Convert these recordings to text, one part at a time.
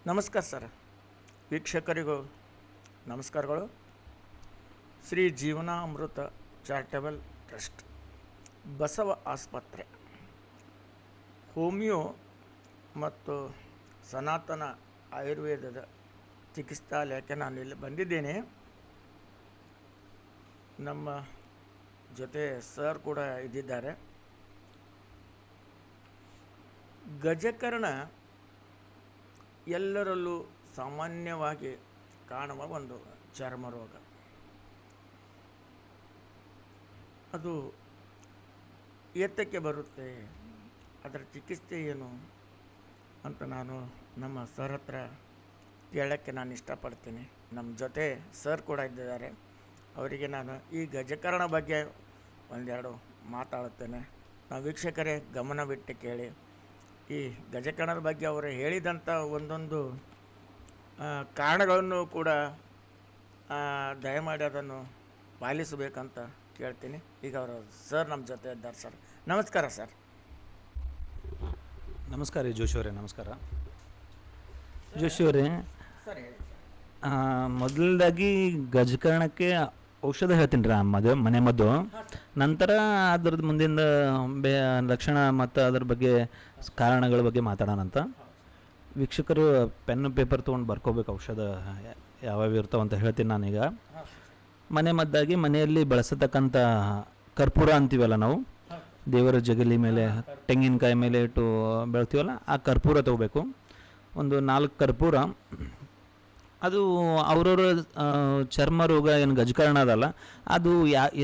ನಮಸ್ಕಾರ ಸರ್. ವೀಕ್ಷಕರಿಗೂ ನಮಸ್ಕಾರಗಳು. Shri ಜೀವನಾಮೃತ charitable trust, Basava ಆಸ್ಪತ್ರೆ, ಹೋಮಿಯೋ ಮತ್ತು ಸನಾತನ ಆಯುರ್ವೇದದ ಚಿಕಿತ್ಸಾಲಯಕ್ಕೆ ನಾನು ಇಲ್ಲಿ ಬಂದಿದ್ದೇನೆ. ನಮ್ಮ ಜೊತೆ ಸರ್ ಕೂಡ ಇದ್ದಿದ್ದಾರೆ. ಗಜಕರ್ಣ ಎಲ್ಲರಲ್ಲೂ ಸಾಮಾನ್ಯವಾಗಿ ಕಾಣುವ ಒಂದು ಚರ್ಮ ರೋಗ. ಅದು ಏತಕ್ಕೆ ಬರುತ್ತೆ, ಅದರ ಚಿಕಿತ್ಸೆ ಏನು ಅಂತ ನಾನು ನಮ್ಮ ಸರ್ ಹತ್ರ ಕೇಳೋಕ್ಕೆ ನಾನು ಇಷ್ಟಪಡ್ತೀನಿ. ನಮ್ಮ ಜೊತೆ ಸರ್ ಕೂಡ ಇದ್ದಾರೆ. ಅವರಿಗೆ ನಾನು ಈ ಗಜಕರ್ಣ ಬಗ್ಗೆ ಒಂದೆರಡು ಮಾತಾಡುತ್ತೇನೆ. ನಾವು ವೀಕ್ಷಕರೇ ಗಮನವಿಟ್ಟು ಕೇಳಿ. ಈ ಗಜಕರ್ಣದ ಬಗ್ಗೆ ಅವರು ಹೇಳಿದಂಥ ಒಂದೊಂದು ಕಾರಣಗಳನ್ನು ಕೂಡ ದಯಮಾಡಿ ಅದನ್ನು ಪಾಲಿಸಬೇಕಂತ ಕೇಳ್ತೀನಿ. ಈಗ ಅವರು ಸರ್ ನಮ್ಮ ಜೊತೆ ಇದ್ದಾರೆ. ಸರ್ ನಮಸ್ಕಾರ. ಸರ್ ನಮಸ್ಕಾರ ರೀ ಜೋಶಿ ಅವರೇ. ನಮಸ್ಕಾರ ಜೋಶಿ ಅವರೇ. ಸರ್ ಹೇಳಿ ಸರ್. ಮೊದಲದಾಗಿ ಗಜಕರ್ಣಕ್ಕೆ ಔಷಧ ಹೇಳ್ತೀನಿ ರೀ, ಮನೆ ಮದ್ದು. ನಂತರ ಅದ್ರದ್ದು ಮುಂದಿನ ಲಕ್ಷಣ ಮತ್ತು ಅದ್ರ ಬಗ್ಗೆ ಕಾರಣಗಳ ಬಗ್ಗೆ ಮಾತಾಡೋಣ ಅಂತ. ವೀಕ್ಷಕರು ಪೆನ್ನು ಪೇಪರ್ ತೊಗೊಂಡು ಬರ್ಕೋಬೇಕು, ಔಷಧ ಯಾವ್ಯಾವ ಇರ್ತಾವೆ ಅಂತ ಹೇಳ್ತೀನಿ ನಾನೀಗ. ಮನೆ ಮದ್ದಾಗಿ ಮನೆಯಲ್ಲಿ ಬಳಸತಕ್ಕಂಥ ಕರ್ಪೂರ ಅಂತೀವಲ್ಲ ನಾವು, ದೇವರ ಜಗಲಿ ಮೇಲೆ ತೆಂಗಿನಕಾಯಿ ಮೇಲೆ ಇಟ್ಟು ಬೆಳ್ತೀವಲ್ಲ, ಆ ಕರ್ಪೂರ ತೊಗೋಬೇಕು. ಒಂದು 4 ಕರ್ಪೂರ. ಅದು ಅವ್ರವ್ರ ಚರ್ಮ ರೋಗ ಏನು ಗಜಕರ್ಣ ಅದಲ್ಲ, ಅದು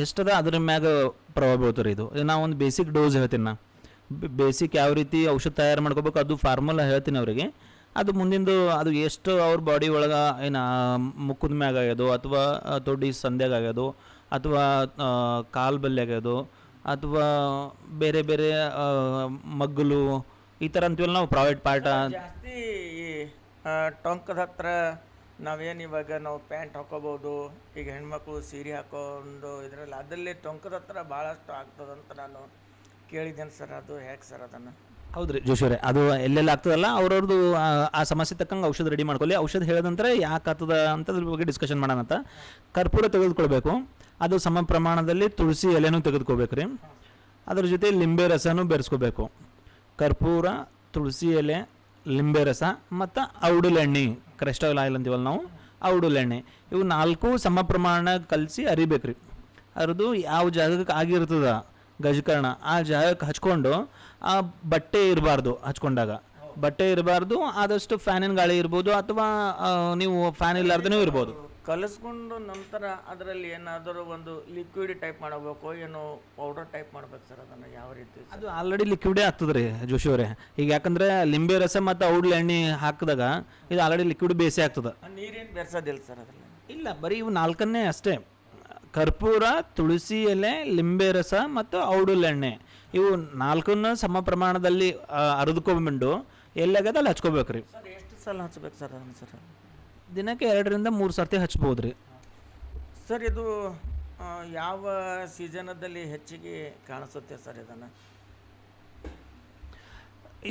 ಎಷ್ಟದ ಅದ್ರ ಮ್ಯಾಗ ಪ್ರಭಾವ ಬೀಳ್ತಾರೆ. ಇದು ನಾವೊಂದು ಬೇಸಿಕ್ ಡೋಸ್ ಹೇಳ್ತೀನಿ. ಬೇಸಿಕ್ ಯಾವ ರೀತಿ ಔಷಧ ತಯಾರು ಮಾಡ್ಕೋಬೇಕು ಅದು ಫಾರ್ಮುಲಾ ಹೇಳ್ತೀನಿ ಅವರಿಗೆ. ಅದು ಮುಂದಿಂದು ಅದು ಎಷ್ಟು ಅವ್ರ ಬಾಡಿ ಒಳಗೆ ಏನು ಮುಖದ ಮ್ಯಾಗ ಆಗ್ಯೋದು, ಅಥವಾ ತೊಡಿ ಸಂಧ್ಯಾಗ ಆಗ್ಯೋದು, ಅಥವಾ ಕಾಲು ಬಲ್ಲಿ ಆಗ್ಯೋದು, ಅಥವಾ ಬೇರೆ ಬೇರೆ ಮಗ್ಗಲು ಈ ಥರ ಅಂತೀವಲ್ಲ ನಾವು ಪ್ರೈವೇಟ್ ಪಾರ್ಟ. ಜಾಸ್ತಿ ಟೊಂಕದ ಹತ್ರ ನಾವೇನು ಇವಾಗ ನಾವು ಪ್ಯಾಂಟ್ ಹಾಕೋಬೋದು. ಈಗ ಹೆಣ್ಮಕ್ಳು ಸೀರೆ ಹಾಕೊಂಡು ಇದರಲ್ಲಿ ಅದರಲ್ಲಿ ಟೊಂಕದ ಹತ್ರ ಭಾಳಷ್ಟು ಆಗ್ತದಂತ ನಾನು ಕೇಳಿದ್ದೇನೆ ಸರ್. ಅದು ಹೇಗೆ ಸರ್ ಅದನ್ನು? ಹೌದು ರೀ ಜೋಶಿ ಅವರೇ, ಅದು ಎಲ್ಲೆಲ್ಲ ಆಗ್ತದಲ್ಲ ಅವ್ರವ್ರದ್ದು ಆ ಸಮಸ್ಯೆ ತಕ್ಕಂಗೆ ಔಷಧ ರೆಡಿ ಮಾಡ್ಕೊಳ್ಳಿ. ಔಷಧ ಹೇಳಿದ ನಂತರ ಯಾಕೆ ಆಗ್ತದ ಅಂತ ಅದ್ರ ಬಗ್ಗೆ ಡಿಸ್ಕಷನ್ ಮಾಡೋಣ ಅಂತ. ಕರ್ಪೂರ ತೆಗೆದುಕೊಳ್ಬೇಕು. ಅದು ಸಮ ಪ್ರಮಾಣದಲ್ಲಿ ತುಳಸಿ ಎಲೆನೂ ತೆಗೆದುಕೋಬೇಕು ರೀ. ಅದ್ರ ಜೊತೆ ಲಿಂಬೆ ರಸನೂ ಬೆರೆಸ್ಕೋಬೇಕು. ಕರ್ಪೂರ, ತುಳಸಿ ಎಲೆ, ಲಿಂಬೆ ರಸ ಮತ್ತು ಔಡಲ್ ಎಣ್ಣೆ, ಕ್ರೆಸ್ಟಲ್ ಆಯಿಲ್ ಅಂತೀವಲ್ಲ ನಾವು, ಔಡಲ್ ಎಣ್ಣೆ, ಇವು 4 ಸಮ ಪ್ರಮಾಣ ಕಲಸಿ ಅರಿಬೇಕು ರೀ. ಅದ್ರದ್ದು ಯಾವ ಜಾಗಕ್ಕೆ ಆಗಿರ್ತದ ಗಜಕರ್ಣ ಆ ಜಾಗಕ್ಕೆ ಹಚ್ಕೊಂಡು, ಆ ಬಟ್ಟೆ ಇರಬಾರ್ದು. ಹಚ್ಕೊಂಡಾಗ ಬಟ್ಟೆ ಇರಬಾರ್ದು. ಆದಷ್ಟು ಫ್ಯಾನಿನ ಗಾಳಿ ಇರ್ಬೋದು, ಅಥವಾ ನೀವು ಫ್ಯಾನ್ ಇಲ್ಲಾರ್ದೇ ಇರ್ಬೋದು. ಕಲಿಸ್ಕೊಂಡು ನಂತರ ಅದರಲ್ಲಿ ಏನಾದರೂ ಒಂದು ಲಿಕ್ವಿಡ್ ಟೈಪ್ ಮಾಡಬೇಕು, ಏನು ಪೌಡರ್ ಟೈಪ್ ಮಾಡ್ಬೇಕು ಸರ್? ಅದನ್ನು ಯಾವ ರೀತಿ? ಅದು ಆಲ್ರೆಡಿ ಲಿಕ್ವಿಡೇ ಆಗ್ತದೆ ರೀ ಜೋಶಿ ಅವರೇ. ಈಗ ಯಾಕಂದರೆ ಲಿಂಬೆ ರಸ ಮತ್ತು ಔಡಲ್ ಎಣ್ಣೆ ಹಾಕಿದಾಗ ಇದು ಆಲ್ರೆಡಿ ಲಿಕ್ವಿಡ್ ಬೇಸೇ ಆಗ್ತದೆ. ನೀರೇನು ಬೆರೆಸೋದಿಲ್ಲ ಸರ್ ಅದರಲ್ಲಿ? ಇಲ್ಲ, ಬರೀ ಇವು 4 ಅಷ್ಟೇ. ಕರ್ಪೂರ, ತುಳಸಿ ಎಲೆ, ಲಿಂಬೆ ರಸ ಮತ್ತು ಔಡಲ್ ಎಣ್ಣೆ, ಇವು 4 ಸಮ ಪ್ರಮಾಣದಲ್ಲಿ ಅರಿದುಕೊಂಡ್ಬಿಟ್ಟು ಎಲ್ಲಾಗದ ಅಲ್ಲಿ ಹಚ್ಕೋಬೇಕು ರೀ. ಸರ್ ಎಷ್ಟು ಸಲ ಹಚ್ಬೇಕು ಸರ್ ಅದನ್ನು? ಸರ್ ದಿನಕ್ಕೆ 2 ರಿಂದ 3 ಸರ್ತಿ ಹಚ್ಬೋದು ರೀ. ಸರ್ ಇದು ಯಾವ ಸೀಸನದಲ್ಲಿ ಹೆಚ್ಚಿಗೆ ಕಾಣಿಸುತ್ತೆ ಸರ್ ಇದನ್ನು?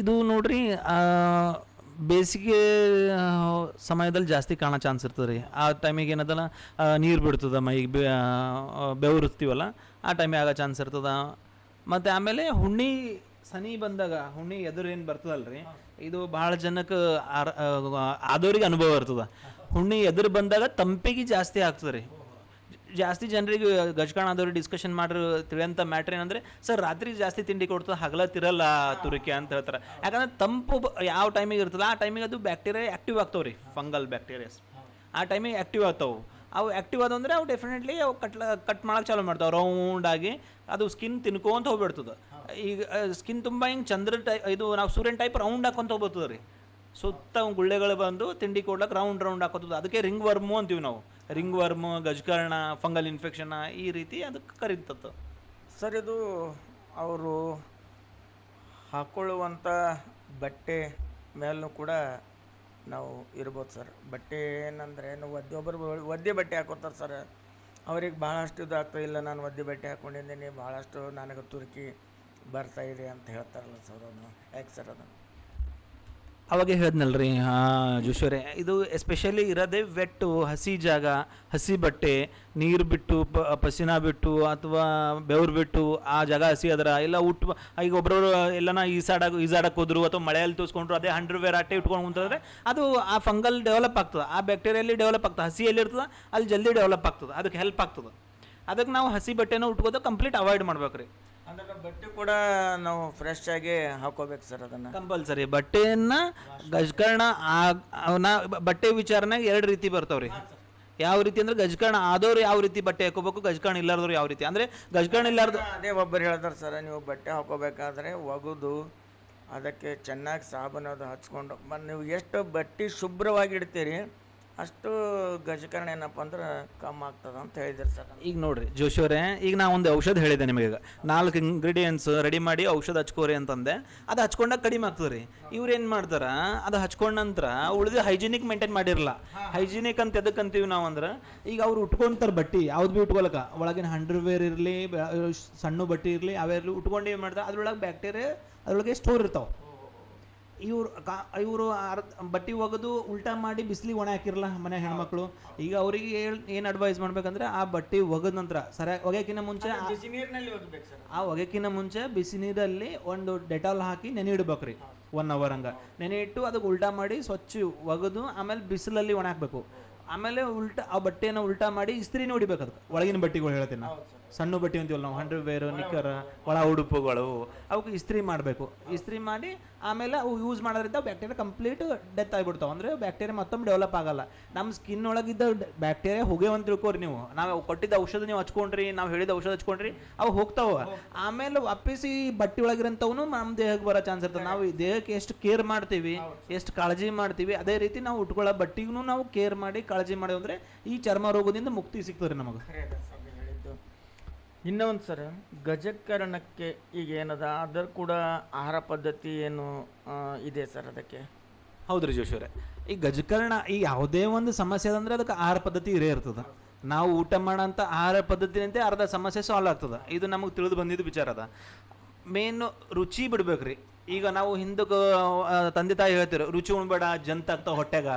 ಇದು ನೋಡ್ರಿ, ಬೇಸಿಗೆ ಸಮಯದಲ್ಲಿ ಜಾಸ್ತಿ ಕಾಣೋ ಚಾನ್ಸ್ ಇರ್ತದೆ ರೀ. ಆ ಟೈಮಿಗೆ ಏನದಲ್ಲ, ನೀರು ಬಿಡ್ತದೆ ಮೈಗೆ, ಬೆವರಿಸ್ತೀವಲ್ಲ ಆ ಟೈಮಿಗೆ ಆಗೋ ಚಾನ್ಸ್ ಇರ್ತದೆ. ಮತ್ತು ಆಮೇಲೆ ಹುಣ್ಣಿ ಸನಿ ಬಂದಾಗ, ಹುಣ್ಣಿ ಎದುರು ಏನು ಬರ್ತದಲ್ಲ ರೀ, ಇದು ಭಾಳ ಜನಕ್ಕೆ ಆದವ್ರಿಗೆ ಅನುಭವ ಇರ್ತದೆ. ಹುಣ್ಣಿ ಎದುರು ಬಂದಾಗ ತಂಪಿಗೆ ಜಾಸ್ತಿ ಆಗ್ತದೆ ರೀ. ಜಾಸ್ತಿ ಜನರಿಗೆ ಗಜಕರ್ಣ ಆದವ್ರಿಗೆ ಡಿಸ್ಕಷನ್ ಮಾಡ್ರಿ ತಿಳಿಯಂಥ ಮ್ಯಾಟ್ರ್ ಏನಂದರೆ, ಸರ್ ರಾತ್ರಿ ಜಾಸ್ತಿ ತಿಂಡಿ ಕೊಡ್ತದೆ, ಹಗಲತ್ತಿರಲ್ಲ ತುರಿಕೆ ಅಂತ ಹೇಳ್ತಾರೆ. ಯಾಕಂದರೆ ತಂಪು ಯಾವ ಟೈಮಿಗೆ ಇರ್ತದೆ ಆ ಟೈಮಿಗೆ ಅದು ಬ್ಯಾಕ್ಟೀರಿಯಾ ಆ್ಯಕ್ಟಿವ್ ಆಗ್ತಾವೆ ರೀ. ಫಂಗಲ್ ಬ್ಯಾಕ್ಟೀರಿಯಾಸ್ ಆ ಟೈಮಿಗೆ ಆ್ಯಕ್ಟಿವ್ ಆಗ್ತಾವೆ. ಅವು ಆ್ಯಕ್ಟಿವ್ ಆದವು ಅಂದರೆ ಅವು ಡೆಫಿನೆಟ್ಲಿ ಅವು ಕಟ್ ಮಾಡೋಕೆ ಚಾಲೂ ಮಾಡ್ತಾವೆ. ರೌಂಡಾಗಿ ಅದು ಸ್ಕಿನ್ ತಿನ್ಕೊಂತ ಹೋಗ್ಬಿಡ್ತದೆ. ಈಗ ಸ್ಕಿನ್ ತುಂಬ ಹಿಂಗೆ ಚಂದ್ರ ಇದು ನಾವು ಸೂರ್ಯನ ಟೈಪ್ ರೌಂಡ್ ಹಾಕೊಂತ ಹೋಗ್ಬರ್ತದೆ ರೀ. ಸುತ್ತ ಗುಳ್ಳೆಗಳು ಬಂದು ತಿಂಡಿ ಕೊಡ್ಲಿಕ್ಕೆ ರೌಂಡ್ ಹಾಕೋತದೆ. ಅದಕ್ಕೆ ರಿಂಗ್ ವರ್ಮು ಅಂತೀವಿ ನಾವು. ರಿಂಗ್ ವರ್ಮು, ಗಜಕರ್ಣ, ಫಂಗಲ್ ಇನ್ಫೆಕ್ಷನ್ ಈ ರೀತಿ ಅದಕ್ಕೆ ಕರೀತತ್ತು ಸರ್. ಇದು ಅವರು ಹಾಕ್ಕೊಳ್ಳುವಂಥ ಬಟ್ಟೆ ಮೇಲೂ ಕೂಡ ನಾವು ಇರ್ಬೋದು ಸರ್. ಬಟ್ಟೆ ಏನಂದರೆ ನಾವು ಒದ್ದೆ ಬಟ್ಟೆ ಹಾಕೋತಾರೆ ಸರ್. ಅವ್ರಿಗೆ ಭಾಳಷ್ಟು ಇದು ಆಗ್ತಾಯಿಲ್ಲ, ನಾನು ಒದ್ದೆ ಬಟ್ಟೆ ಹಾಕ್ಕೊಂಡಿದ್ದೀನಿ, ಭಾಳಷ್ಟು ನನಗೆ ತುರ್ಕಿ ಬರ್ತಾಯಿದೆ ಅಂತ ಹೇಳ್ತಾರಲ್ಲ ಸರ್. ಅವನು ಯಾಕೆ ಸರ್ ಅದನ್ನು? ಅವಾಗ ಹೇಳಿದ್ನಲ್ರಿ ಜೋಶಿಯವರೇ, ಇದು ಎಸ್ಪೆಷಲಿ ಇರೋದೇ ವೆಟ್ಟು, ಹಸಿ ಜಾಗ, ಹಸಿ ಬಟ್ಟೆ, ನೀರು ಬಿಟ್ಟು ಪಸಿನ ಬಿಟ್ಟು ಅಥವಾ ಬೆವ್ರು ಬಿಟ್ಟು ಆ ಜಾಗ ಹಸಿ ಅದರ ಇಲ್ಲ ಈಗ ಒಬ್ಬರವರು ಎಲ್ಲನ ಈಜಾಡಕ್ಕೆ ಹೋದ್ರು ಅಥವಾ ಮಳೆಯಲ್ಲಿ ತೋರಿಸ್ಕೊಂಡ್ರು ಅದೇ ಅಂಡರ್ವೇರ್ ಆಟೆ ಇಟ್ಕೊಂಡು ಕುಂತಂದ್ರೆ ಅದು ಆ ಫಂಗಲ್ ಡೆವಲಪ್ ಆಗ್ತದೆ, ಆ ಬ್ಯಾಕ್ಟೀರಿಯಲ್ಲಿ ಡೆವಲಪ್ ಆಗ್ತದೆ. ಹಸಿ ಎಲ್ಲಿರ್ತದೆ ಅಲ್ಲಿ ಜಲ್ದಿ ಡೆವಲಪ್ ಆಗ್ತದೆ, ಅದಕ್ಕೆ ಹೆಲ್ಪ್ ಆಗ್ತದೆ. ಅದಕ್ಕೆ ನಾವು ಹಸಿ ಬಟ್ಟೆನ ಉಟ್ಕೋದು ಕಂಪ್ಲೀಟ್ ಅವಾಯ್ಡ್ ಮಾಡ್ಬೇಕು ರೀ. ಅಂದ್ರೆ ಬಟ್ಟೆ ಕೂಡ ನಾವು ಫ್ರೆಶ್ ಆಗಿ ಹಾಕೋಬೇಕು ಸರ್ ಅದನ್ನು. ಕಂಪಲ್ಸರಿ ಬಟ್ಟೆಯನ್ನು ಗಜಕರ್ಣ ಅವನ ಬಟ್ಟೆ ವಿಚಾರನಾಗ 2 ರೀತಿ ಬರ್ತಾವ್ರಿ. ಯಾವ ರೀತಿ ಅಂದ್ರೆ ಗಜಕರ್ಣ ಆದವ್ರು ಯಾವ ರೀತಿ ಬಟ್ಟೆ ಹಾಕೋಬೇಕು, ಗಜಕರ್ಣ ಇಲ್ಲಾರ್ದವ್ರು ಯಾವ ರೀತಿ. ಅಂದ್ರೆ ಗಜಕರ್ಣ ಇಲ್ಲಾರ್ದು ಅದೇ ಒಬ್ಬರು ಹೇಳ್ತಾರೆ ಸರ್, ನೀವು ಬಟ್ಟೆ ಹಾಕೋಬೇಕಾದ್ರೆ ಒಗೆದು ಅದಕ್ಕೆ ಚೆನ್ನಾಗಿ ಸಾಬೂನು ಅದು ಹಚ್ಕೊಂಡು ನೀವು ಎಷ್ಟು ಬಟ್ಟೆ ಶುಭ್ರವಾಗಿ ಇಡ್ತೀರಿ ಅಷ್ಟು ಗಜಕರ್ಣ ಏನಪ್ಪ ಅಂದ್ರೆ ಕಮ್ಮಿ ಆಗ್ತದೆ ಅಂತ ಹೇಳಿದ್ರು ಸರ್. ಈಗ ನೋಡ್ರಿ ಜೋಶಿಯವರೇ, ಈಗ ನಾ ಒಂದು ಔಷಧ ಹೇಳಿದೆ ನಿಮಗೆ, 4 ಇಂಗ್ರೀಡಿಯೆಂಟ್ಸ್ ರೆಡಿ ಮಾಡಿ ಔಷಧ ಹಚ್ಕೋರಿ ಅಂತಂದೆ. ಅದು ಹಚ್ಕೊಂಡಾಗ ಕಡಿಮೆ ಆಗ್ತದೆ ರೀ. ಇವ್ರು ಏನು ಮಾಡ್ತಾರೆ, ಅದು ಹಚ್ಕೊಂಡ ನಂತರ ಉಳಿದು ಹೈಜಿನಿಕ್ ಮೇಂಟೈನ್ ಮಾಡಿರಲ್ಲ. ಹೈಜಿನಿಕ್ ಅಂತ ಎದಕ್ಕೆ ಅಂತೀವಿ ನಾವು ಅಂದ್ರೆ, ಈಗ ಅವ್ರು ಉಟ್ಕೊಂತಾರೆ ಬಟ್ಟೆ ಯಾವ್ದು ಭೀ ಉಟ್ಕೊಳಕ, ಒಳಗಿನ ಅಂಡರ್ವೇರ್ ಇರಲಿ ಸಣ್ಣ ಬಟ್ಟೆ ಇರಲಿ ಅವೆಲ್ಲ ಉಟ್ಕೊಂಡು ಏನು ಮಾಡ್ತಾರೆ, ಅದ್ರೊಳಗೆ ಬ್ಯಾಕ್ಟೀರಿಯಾ ಅದ್ರೊಳಗೆ ಸ್ಟೋರ್ ಇರ್ತಾವೆ. ಇವರು ಬಟ್ಟೆ ಒಗೆದು ಉಲ್ಟಾ ಮಾಡಿ ಬಿಸಿಲಿಗೆ ಒಣ ಹಾಕಿರಲ್ಲ ಮನೆ ಹೆಣ್ಮಕ್ಳು. ಈಗ ಅವರಿಗೆ ಏನು ಅಡ್ವೈಸ್ ಮಾಡ್ಬೇಕಂದ್ರೆ, ಆ ಬಟ್ಟೆ ಒಗೆದ ನಂತರ ಸರಿಯಾಗಿ ಒಗೆಕಿನ ಮುಂಚೆ ಆ ಒಗೆಕಿನ ಮುಂಚೆ ಬಿಸಿ ನೀರಲ್ಲಿ ಒಂದು ಡೆಟಾಲ್ ಹಾಕಿ ನೆನೆ ಇಡ್ಬೇಕ್ರಿ 1 ಅವರ್ ಹಂಗೆ. ನೆನೆ ಇಟ್ಟು ಅದಕ್ಕೆ ಉಲ್ಟಾ ಮಾಡಿ ಸ್ವಚ್ಛ ಒಗೆದು ಆಮೇಲೆ ಬಿಸಿಲಲ್ಲಿ ಒಣ ಹಾಕ್ಬೇಕು. ಆಮೇಲೆ ಆ ಬಟ್ಟೆಯನ್ನು ಉಲ್ಟಾ ಮಾಡಿ ಇಸ್ತ್ರಿನ ಹೊಡಿಬೇಕು. ಅದಕ್ಕೆ ಒಳಗಿನ ಬಟ್ಟೆಗಳು ಹೇಳ್ತೀನಿ ನಾನು, ಸಣ್ಣ ಬಟ್ಟೆ ಅಂತೀವಲ್ಲ ನಾವು, ಅಂಡರ್ವೇರು, ನಿಕ್ಕರ್, ಒಳ ಉಡುಪುಗಳು, ಅವಕ್ಕೆ ಇಸ್ತ್ರಿ ಮಾಡಬೇಕು. ಇಸ್ತ್ರಿ ಮಾಡಿ ಆಮೇಲೆ ಅವು ಯೂಸ್ ಮಾಡೋದ್ರಿಂದ ಬ್ಯಾಕ್ಟೀರಿಯಾ ಕಂಪ್ಲೀಟ್ ಡೆತ್ ಆಗಿಬಿಡ್ತಾವೆ. ಅಂದರೆ ಬ್ಯಾಕ್ಟೀರಿಯಾ ಮತ್ತೊಮ್ಮೆ ಡೆವಲಪ್ ಆಗಲ್ಲ. ನಮ್ಮ ಸ್ಕಿನ್ ಒಳಗಿದ್ದ ಬ್ಯಾಕ್ಟೀರಿಯಾ ಹೋಗ್ಯಾವಂತ ತಿಳ್ಕೊರಿ ನೀವು. ನಾವು ಕೊಟ್ಟಿದ್ದ ಔಷಧ ನೀವು ಹಚ್ಕೊಂಡ್ರಿ, ನಾವು ಹೇಳಿದ ಔಷಧ ಹಚ್ಕೊಂಡ್ರಿ, ಅವು ಹೋಗ್ತಾವೆ. ಆಮೇಲೆ ವಾಪಿಸಿ ಬಟ್ಟೆ ಒಳಗಿರೋಂಥವನು ನಮ್ಮ ದೇಹಕ್ಕೆ ಬರೋ ಚಾನ್ಸ್ ಇರ್ತದೆ. ನಾವು ದೇಹಕ್ಕೆ ಎಷ್ಟು ಕೇರ್ ಮಾಡ್ತೀವಿ, ಎಷ್ಟು ಕಾಳಜಿ ಮಾಡ್ತೀವಿ, ಅದೇ ರೀತಿ ನಾವು ಉಟ್ಕೊಳ್ಳೋ ಬಟ್ಟೆಗೂ ನಾವು ಕೇರ್ ಮಾಡಿ ಕಾಳಜಿ ಮಾಡಿದ್ವಿ ಅಂದರೆ ಈ ಚರ್ಮ ರೋಗದಿಂದ ಮುಕ್ತಿ ಸಿಗ್ತದೆ ರೀ ನಮಗೆ. ಇನ್ನೊಂದು ಸರ್, ಗಜಕರ್ಣಕ್ಕೆ ಈಗ ಏನದ ಅದರ ಕೂಡ ಆಹಾರ ಪದ್ಧತಿ ಏನು ಇದೆ ಸರ್ ಅದಕ್ಕೆ? ಹೌದ್ರಿ ಜೋಶಿಯವರೇ, ಈ ಗಜಕರ್ಣ ಈ ಯಾವುದೇ ಒಂದು ಸಮಸ್ಯೆ ಅದಂದ್ರೆ ಅದಕ್ಕೆ ಆಹಾರ ಪದ್ಧತಿ ಇರೇ ಇರ್ತದೆ. ನಾವು ಊಟ ಮಾಡೋಂಥ ಆಹಾರ ಪದ್ಧತಿನಂತೆ ಅರ್ಧ ಸಮಸ್ಯೆ ಸಾಲ್ವ್ ಆಗ್ತದೆ. ಇದು ನಮಗೆ ತಿಳಿದು ಬಂದಿದ್ದು ವಿಚಾರ ಅದ. ಮೇನ್ ರುಚಿ ಬಿಡ್ಬೇಕ್ರಿ. ಈಗ ನಾವು ಹಿಂದಕ್ಕೆ ತಂದೆ ತಾಯಿ ಹೇಳ್ತಿರೋ ರುಚಿ ಉಣ್ಬೇಡ ಜಂತ ಆಗ್ತಾವ ಹೊಟ್ಟೆಗ.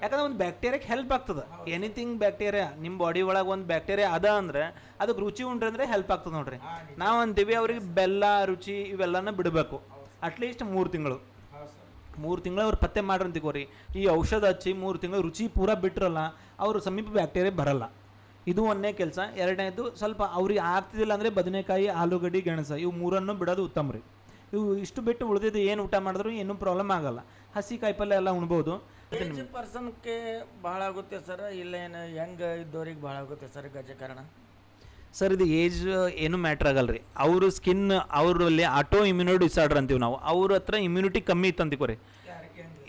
ಯಾಕಂದ್ರೆ ಒಂದು ಬ್ಯಾಕ್ಟೀರಿಯಾಕ್ಕೆ ಹೆಲ್ಪ್ ಆಗ್ತದೆ. ಎನಿಥಿಂಗ್ ಬ್ಯಾಕ್ಟೀರಿಯಾ ನಿಮ್ಮ ಬಾಡಿ ಒಳಗೆ ಒಂದು ಬ್ಯಾಕ್ಟೀರಿಯಾ ಅದ ಅಂದ್ರೆ ಅದಕ್ಕೆ ರುಚಿ ಉಂಡ್ರೆ ಅಂದರೆ ಹೆಲ್ಪ್ ಆಗ್ತದೆ ನೋಡ್ರಿ. ನಾವು ಅಂತೀವಿ ಅವ್ರಿಗೆ ಬೆಲ್ಲ ರುಚಿ ಇವೆಲ್ಲನ ಬಿಡಬೇಕು ಅಟ್ಲೀಸ್ಟ್ 3 ತಿಂಗಳು. 3 ತಿಂಗಳು ಅವ್ರು ಪತ್ತೆ ಮಾಡ್ರಿ ಅಂತಿಕೋರಿ. ಈ ಔಷಧ ಹಚ್ಚಿ 3 ತಿಂಗಳು ರುಚಿ ಪೂರಾ ಬಿಟ್ರಲ್ಲ, ಅವ್ರ ಸಮೀಪ ಬ್ಯಾಕ್ಟೀರಿಯಾ ಬರಲ್ಲ. ಇದು ಒಂದನೇ ಕೆಲಸ. ಎರಡನೇದು, ಸ್ವಲ್ಪ ಅವ್ರಿಗೆ ಆಗ್ತಿದ್ದಿಲ್ಲ ಅಂದರೆ ಬದನೆಕಾಯಿ, ಆಲೂಗಡ್ಡೆ, ಗೆಣಸು ಇವು 3 ಬಿಡೋದು ಉತ್ತಮ ರೀ. ಇವು ಇಷ್ಟು ಬಿಟ್ಟು ಉಳಿದಿದ್ದು ಏನು ಊಟ ಮಾಡಿದ್ರು ಏನೂ ಪ್ರಾಬ್ಲಮ್ ಆಗಲ್ಲ. ಹಸಿ ಕಾಯಿಪಲ್ಯ ಎಲ್ಲ ಉಣ್ಬೋದು. ಪರ್ಸನ್ಗೆ ಭಾಳ ಆಗುತ್ತೆ ಸರ್, ಇಲ್ಲ ಏನು ಹೆಂಗೆ ಇದ್ದವ್ರಿಗೆ ಭಾಳ ಆಗುತ್ತೆ ಸರ್ ಗಜಕರ್ಣ? ಸರ್ ಇದು ಏಜ್ ಏನು ಮ್ಯಾಟ್ರ್ ಆಗಲ್ಲ ರೀ. ಅವರು ಸ್ಕಿನ್ ಅವರಲ್ಲಿ ಆಟೋ ಇಮ್ಯುನಿಟಿ ಡಿಸಾರ್ಡರ್ ಅಂತೀವಿ ನಾವು. ಅವ್ರ ಹತ್ರ ಇಮ್ಯುನಿಟಿ ಕಮ್ಮಿ ಇತ್ತು ಅಂತಿಕೋರಿ.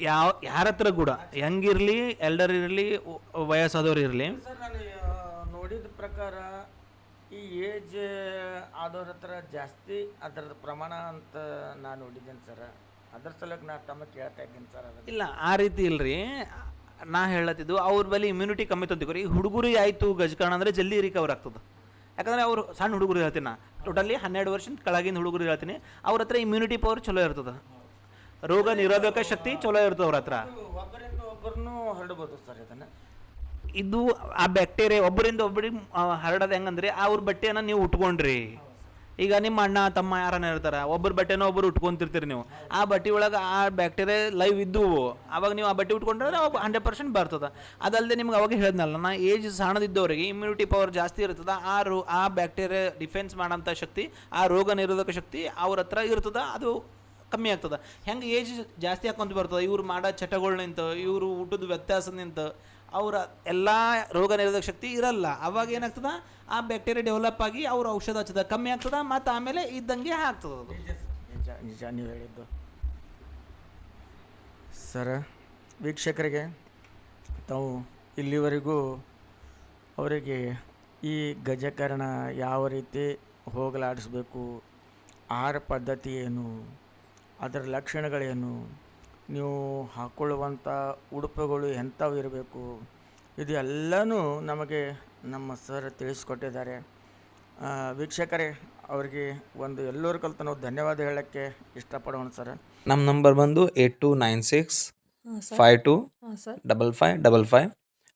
ಯಾರ ಹತ್ರ ಕೂಡ ಹೆಂಗಿರಲಿ, ಎಲ್ಡರ್ ಇರಲಿ, ವಯಸ್ಸಾದವ್ರು ಇರಲಿ. ಸರ್ ನಾನು ನೋಡಿದ ಪ್ರಕಾರ ಈ ಏಜ್ ಆದವ್ರ ಹತ್ರ ಜಾಸ್ತಿ ಅದರದ ಪ್ರಮಾಣ ಅಂತ ನಾನು ನೋಡಿದ್ದೇನೆ ಸರ್. ಅದ್ರ ಸಲಕ್ಕೆ ನಾ ತಮಗೆ ಕೇಳ್ತಾ ಇದ್ದೀನಿ ಸರ್. ಅದು ಇಲ್ಲ, ಆ ರೀತಿ ಇಲ್ರಿ. ನಾ ಹೇಳತ್ತಿದ್ದು ಅವ್ರ ಬಳಿ ಇಮ್ಯುನಿಟಿ ಕಮ್ಮಿ ತಂತಿಕೋರಿ. ಈ ಹುಡುಗರಿಗೆ ಆಯಿತು ಗಜಕರ್ಣ ಅಂದರೆ ಜಲ್ದಿ ರಿಕವರ್ ಆಗ್ತದೆ. ಯಾಕಂದರೆ ಅವರು ಸಣ್ಣ ಹುಡುಗರು ಹೇಳ್ತೀನಿ ನಾ, ಟೋಟಲಿ 12 ವರ್ಷದ ಕೆಳಗಿನ ಹುಡುಗರು ಹೇಳ್ತೀನಿ. ಅವ್ರ ಹತ್ರ ಇಮ್ಯುನಿಟಿ ಪವರ್ ಚಲೋ ಇರ್ತದೆ, ರೋಗ ನಿರೋಧಕ ಶಕ್ತಿ ಚಲೋ ಇರ್ತದೆ ಅವ್ರ ಹತ್ರ. ಒಬ್ಬರಿಂದ ಒಬ್ಬರನ್ನು ಹರಡ್ಬೋದು ಸರ್ ಇದನ್ನು. ಇದು ಆ ಬ್ಯಾಕ್ಟೀರಿಯಾ ಒಬ್ಬರಿಂದ ಒಬ್ಬರಿಗೆ ಹರಡೋದು ಹೆಂಗಂದ್ರೆ, ಅವ್ರ ಬಟ್ಟೆಯನ್ನು ನೀವು ಉಟ್ಕೊಂಡ್ರಿ. ಈಗ ನಿಮ್ಮ ಅಣ್ಣ ತಮ್ಮ ಯಾರನ್ನ ಇರ್ತಾರೆ, ಒಬ್ಬರು ಬಟ್ಟೆನೋ ಒಬ್ಬರು ಉಟ್ಕೊಂತಿರ್ತೀರಿ ನೀವು. ಆ ಬಟ್ಟೆ ಒಳಗೆ ಆ ಬ್ಯಾಕ್ಟೀರಿಯಾ ಲೈವ್ ಇದ್ದವು. ಅವಾಗ ನೀವು ಆ ಬಟ್ಟೆ ಉಟ್ಕೊಂಡ್ರೆ ಅವಾಗ 100% ಬರ್ತದೆ. ಅದಲ್ಲದೆ ನಿಮ್ಗೆ ಅವಾಗ ಹೇಳಿದ್ನಲ್ಲ ನಾ, ಏಜ್ ಸಣ್ಣದಿದ್ದವರಿಗೆ ಇಮ್ಯುನಿಟಿ ಪವರ್ ಜಾಸ್ತಿ ಇರ್ತದೆ. ಆ ಬ್ಯಾಕ್ಟೀರಿಯಾ ಡಿಫೆನ್ಸ್ ಮಾಡೋಂಥ ಶಕ್ತಿ, ಆ ರೋಗ ನಿರೋಧಕ ಶಕ್ತಿ ಅವ್ರ ಹತ್ರ ಇರ್ತದೆ. ಅದು ಕಮ್ಮಿ ಆಗ್ತದೆ. ಹೆಂಗೆ ಏಜ್ ಜಾಸ್ತಿ ಹಾಕೊಂತ ಬರ್ತದೆ, ಇವ್ರು ಮಾಡೋ ಚಟಗಳು ನಿಂತು, ಇವರು ಊಟದ ವ್ಯತ್ಯಾಸ ನಿಂತು ಅವರ ಎಲ್ಲ ರೋಗ ನಿರೋಧಕ ಶಕ್ತಿ ಇರಲ್ಲ. ಅವಾಗ ಏನಾಗ್ತದೆ, ಆ ಬ್ಯಾಕ್ಟೀರಿಯಾ ಡೆವಲಪ್ ಆಗಿ ಅವ್ರ ಔಷಧ ಹಚ್ಚದ ಕಮ್ಮಿ ಆಗ್ತದೆ, ಮತ್ತು ಆಮೇಲೆ ಇದ್ದಂಗೆ ಆಗ್ತದೆ. ಅದು ನಿಜ ನೀವು ಹೇಳಿದ್ದು ಸರ್. ವೀಕ್ಷಕರಿಗೆ ತಾವು ಇಲ್ಲಿವರೆಗೂ ಅವರಿಗೆ ಈ ಗಜಕರ್ಣ ಯಾವ ರೀತಿ ಹೋಗಲಾಡಿಸ್ಬೇಕು, ಆಹಾರ ಪದ್ಧತಿ ಏನು, ಅದರ ಲಕ್ಷಣಗಳೇನು, ನೀವು ಹಾಕ್ಕೊಳ್ಳುವಂಥ ಉಡುಪುಗಳು ಎಂಥವು ಇರಬೇಕು, ಇದು ಎಲ್ಲನೂ ನಮಗೆ ನಮ್ಮ ಸರ್ ತಿಳಿಸ್ಕೊಟ್ಟಿದ್ದಾರೆ. ವೀಕ್ಷಕರೇ, ಅವ್ರಿಗೆ ಒಂದು ಎಲ್ಲರ ಕಲ್ತು ನಾವು ಧನ್ಯವಾದ ಹೇಳೋಕ್ಕೆ ಇಷ್ಟಪಡೋಣ ಸರ್. ನಮ್ಮ ನಂಬರ್ ಬಂದು 8296 ಹಾಂ ಸರ್. 52 ಹಾಂ ಸರ್. 5555.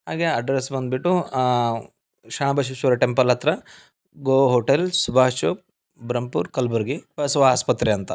ಹಾಗೆ ಅಡ್ರೆಸ್ ಬಂದುಬಿಟ್ಟು ಶರಣಬಸವೇಶ್ವರ ಟೆಂಪಲ್ ಹತ್ರ ಗೋ ಹೋಟೆಲ್, ಸುಭಾಷ್ ಚೌಕ್, ಬ್ರಹ್ಮಪುರ್, ಕಲಬುರ್ಗಿ, ಬಸವ ಆಸ್ಪತ್ರೆ ಅಂತ.